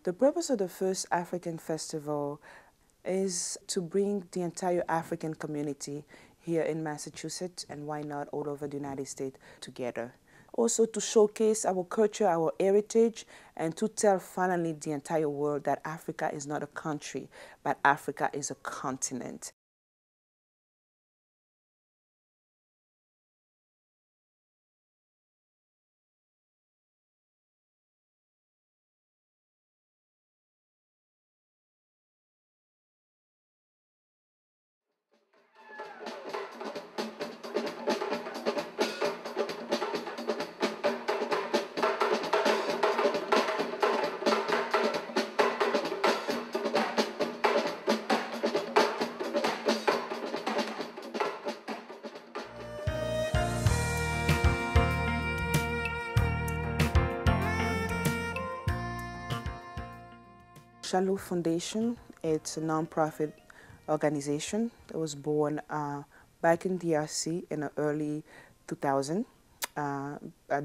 The purpose of the first African festival is to bring the entire African community here in Massachusetts, and why not all over the United States, together. Also to showcase our culture, our heritage, and to tell finally the entire world that Africa is not a country, but Africa is a continent. Shalupe Foundation, it's a non-profit organization that was born back in DRC in the early 2000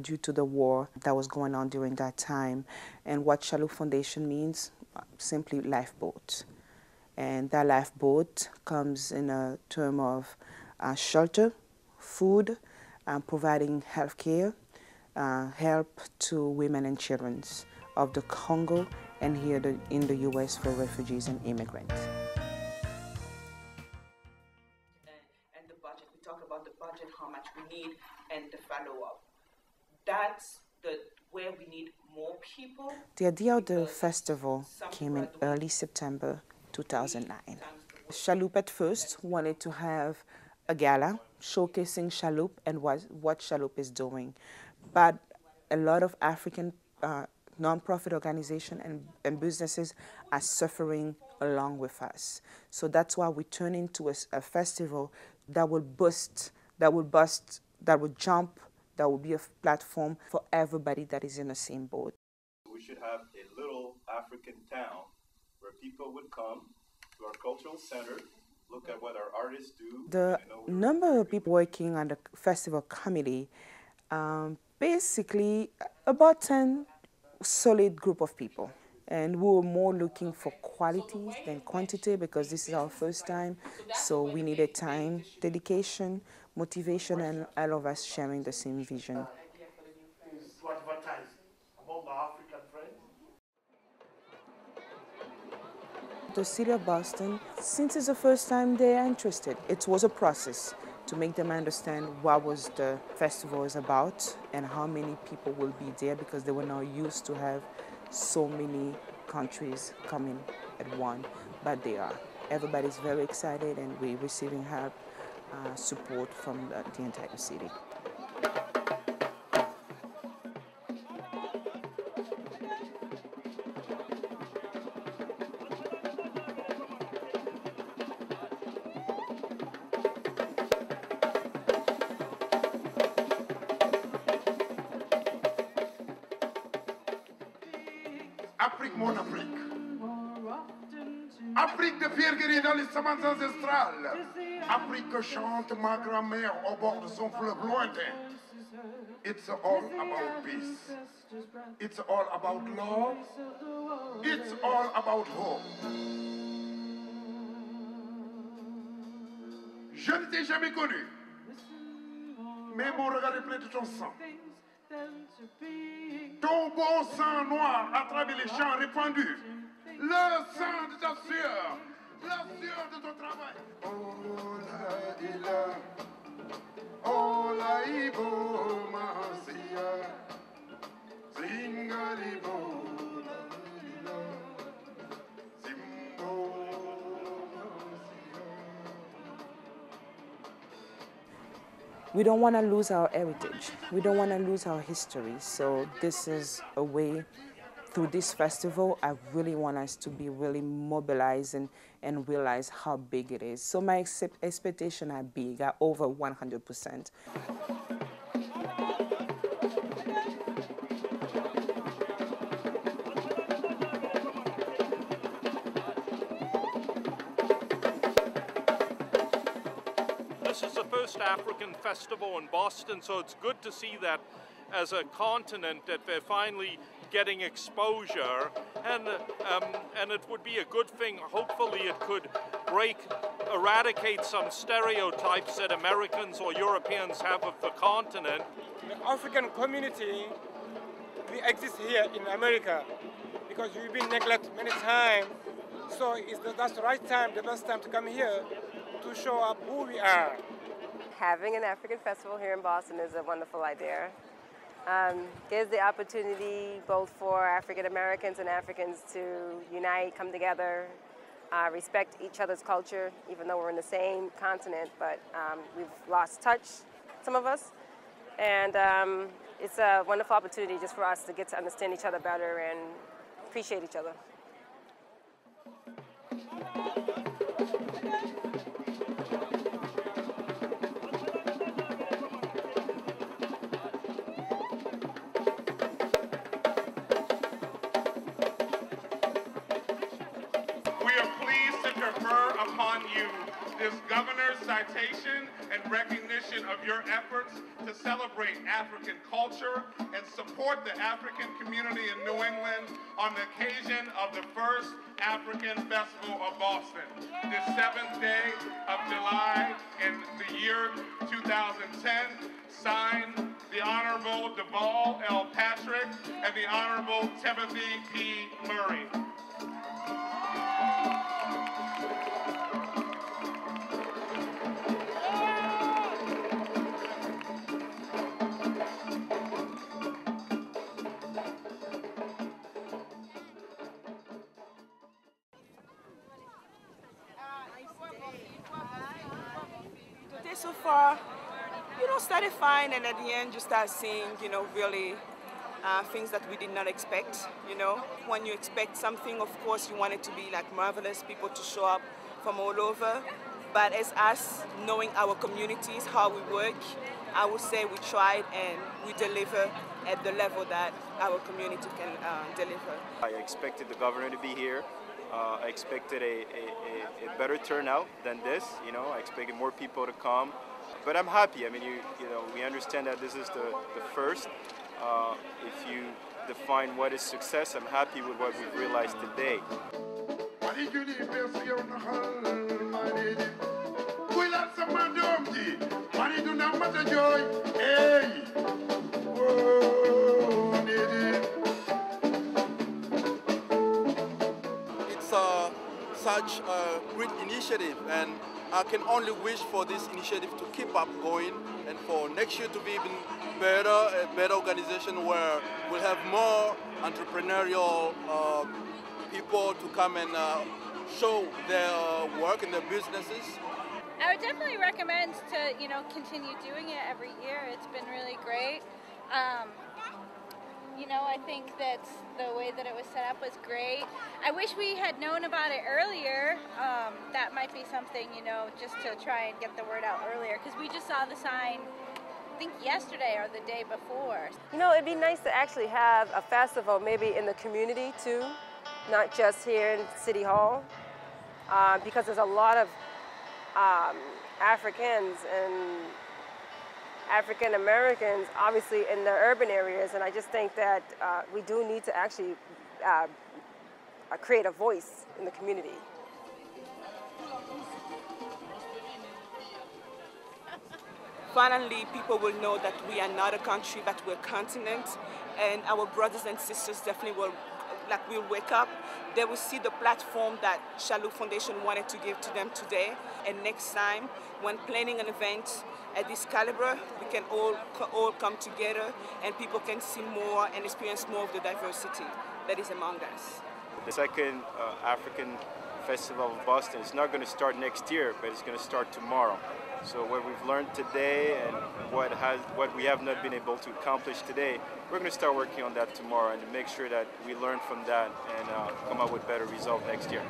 due to the war that was going on during that time. And what Shalupe Foundation means, simply lifeboat. And that lifeboat comes in a term of shelter, food, providing health care, help to women and children of the Congo and here in the U.S. for refugees and immigrants. And the budget, we talk about the budget, how much we need, and the follow-up. That's where we need more people. The idea of the festival came in early September 2009. Shalupe at first wanted to have a gala showcasing Shalupe and what Shalupe is doing. But a lot of African non-profit organizations and businesses are suffering along with us. So that's why we turn into a festival that will boost, that will jump, that will be a platform for everybody that is in the same boat. We should have a little African town where people would come to our cultural center, look at what our artists do. The number of people working on the festival committee, basically about 10 solid group of people, and we were more looking for quality than quantity because this is our first time, so we needed time, dedication, motivation, and all of us sharing the same vision. To advertise among our African friends. The city of Boston, since it's the first time they are interested, it was a process to make them understand what was the festival is about and how many people will be there, because they were not used to have so many countries coming at one, but they are. Everybody's very excited and we're receiving help, support from the entire city. Afrique, mon Afrique. Afrique de pierre guerrier dans les savanes ancestrales. Afrique que chante ma grand-mère au bord de son fleuve lointain. It's all about peace. It's all about love. It's all about hope. Je ne t'ai jamais connu, mais mon regard est plein de ton sang. Ton beau sang noir à travers les champs répandus, le sang de ta sueur, la sueur de ton travail. Oh la ila, oh la ibo masia, zingalibo la ila, zimbo masia. We don't want to lose our heritage. We don't want to lose our history. So this is a way, through this festival, I really want us to be really mobilized and realize how big it is. So my expectations are big, are over 100%. This is the first African festival in Boston, so it's good to see that as a continent that they're finally getting exposure, and it would be a good thing. Hopefully it could eradicate some stereotypes that Americans or Europeans have of the continent. The African community, we exist here in America because we've been neglected many times. So that's the right time, the best time to come here to show up who we are. Having an African festival here in Boston is a wonderful idea. Gives the opportunity both for African Americans and Africans to unite, come together, respect each other's culture, even though we're in the same continent, but we've lost touch, some of us. And it's a wonderful opportunity just for us to get to understand each other better and appreciate each other. This governor's citation and recognition of your efforts to celebrate African culture and support the African community in New England on the occasion of the first African Festival of Boston, this 7th day of July in the year 2010, signed the Honorable Deval L. Patrick and the Honorable Timothy P. Murray. So far, started fine, and at the end you start seeing, really things that we did not expect, When you expect something, of course, you want it to be like marvelous, people to show up from all over. But as us, knowing our communities, how we work, I would say we tried and we deliver at the level that our community can deliver. I expected the governor to be here. I expected a better turnout than this. I expected more people to come, but I'm happy. I mean, we understand that this is the first. If you define what is success, I'm happy with what we've realized today. Such a great initiative, and I can only wish for this initiative to keep up going and for next year to be even better, a better organization where we'll have more entrepreneurial people to come and show their work and their businesses. I would definitely recommend to continue doing it every year. It's been really great. I think that the way that it was set up was great. I wish we had known about it earlier. That might be something, just to try and get the word out earlier, because we just saw the sign, I think yesterday or the day before. It'd be nice to actually have a festival maybe in the community too, not just here in City Hall, because there's a lot of Africans and African Americans, obviously, in the urban areas, and I just think that we do need to actually create a voice in the community. Finally, people will know that we are not a country, but we're a continent, and our brothers and sisters definitely will wake up. They will see the platform that Shalupe Foundation wanted to give to them today, and next time, when planning an event at this caliber, we can all come together and people can see more and experience more of the diversity that is among us. The second African Festival of Boston is not going to start next year, but it's going to start tomorrow. So what we've learned today and what we have not been able to accomplish today, we're going to start working on that tomorrow and to make sure that we learn from that and come up with better results next year.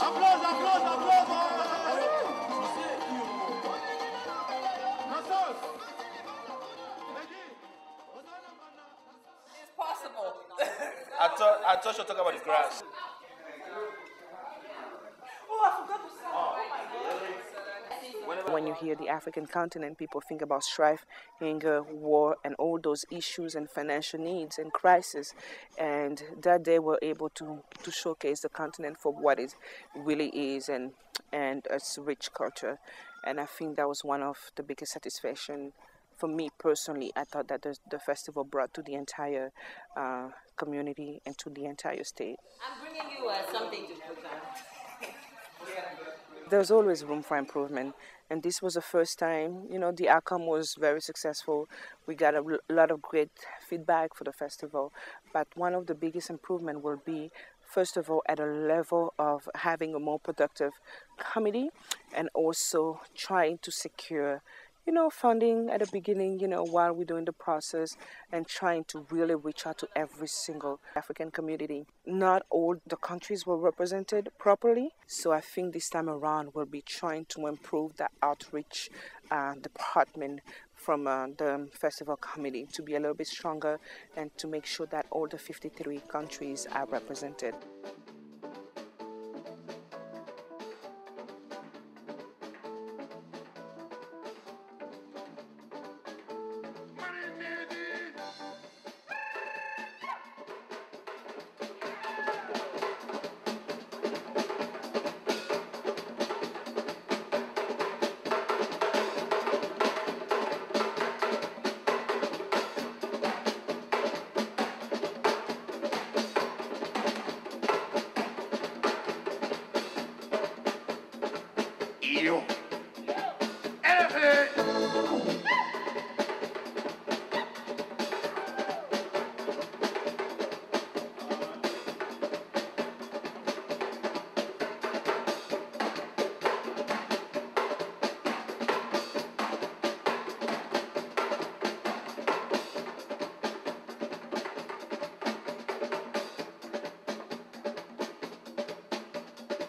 Applause, applause, applause! It's possible. thought you talk about the grass. When you hear the African continent, people think about strife, anger, war, and all those issues and financial needs and crisis. And that day we're able to showcase the continent for what it really is and its rich culture. And I think that was one of the biggest satisfaction for me personally. I thought that the festival brought to the entire community and to the entire state. I'm bringing you something to put on. There's always room for improvement, and this was the first time. The outcome was very successful. We got a lot of great feedback for the festival, but one of the biggest improvement will be, first of all, at a level of having a more productive committee, and also trying to secure funding at the beginning, while we're doing the process, and trying to really reach out to every single African community. Not all the countries were represented properly, so I think this time around we'll be trying to improve the outreach department from the festival committee to be a little bit stronger and to make sure that all the 53 countries are represented.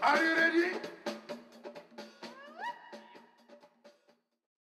Are you ready?